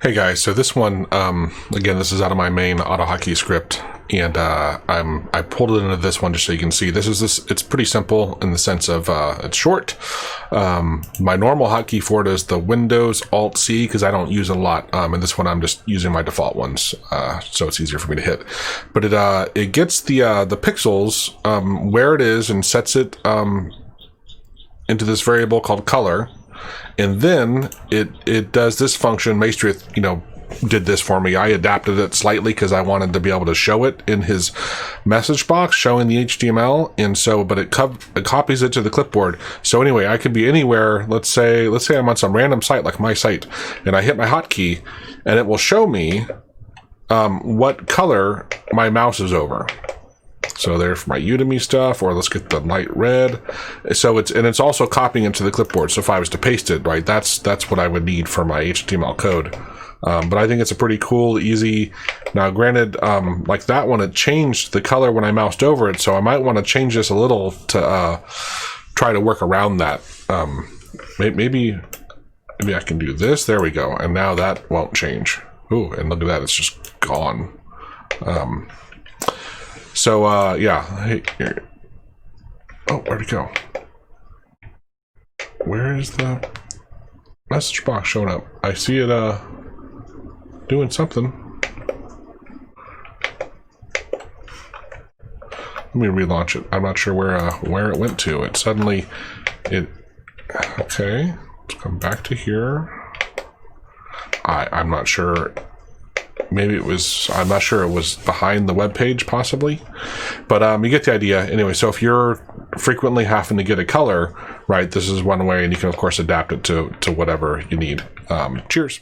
Hey guys, so this one, again, this is out of my main AutoHotkey script, and I pulled it into this one just so you can see. It's pretty simple in the sense of it's short. My normal hotkey for it is the Windows Alt-C because I don't use it a lot, and this one I'm just using my default ones, so it's easier for me to hit. But it gets the pixels where it is and sets it into this variable called color. And then it does this function. Maestria, did this for me. I adapted it slightly because I wanted to be able to show it in his message box, showing the HTML. And so, but it copies it to the clipboard. So anyway, I could be anywhere. Let's say I'm on some random site like my site, and I hit my hotkey, and it will show me what color my mouse is over. So there's my Udemy stuff, or let's get the light red. So it's also copying into the clipboard. So if I was to paste it, right, that's what I would need for my HTML code. But I think it's a pretty cool, easy. Now, granted, like that one, it changed the color when I moused over it. So I might want to change this a little to try to work around that. Maybe I can do this. There we go. And now that won't change. Ooh, and look at that. It's just gone. So, yeah. Hey, here. Oh, where'd it go? Where is the message box showing up? I see it, doing something. Let me relaunch it. I'm not sure where it went to. Okay. Let's come back to here. I'm not sure. Maybe I'm not sure it was behind the web page, possibly. But you get the idea. Anyway, so if you're frequently having to get a color, right, this is one way, and you can, of course, adapt it to whatever you need. Cheers.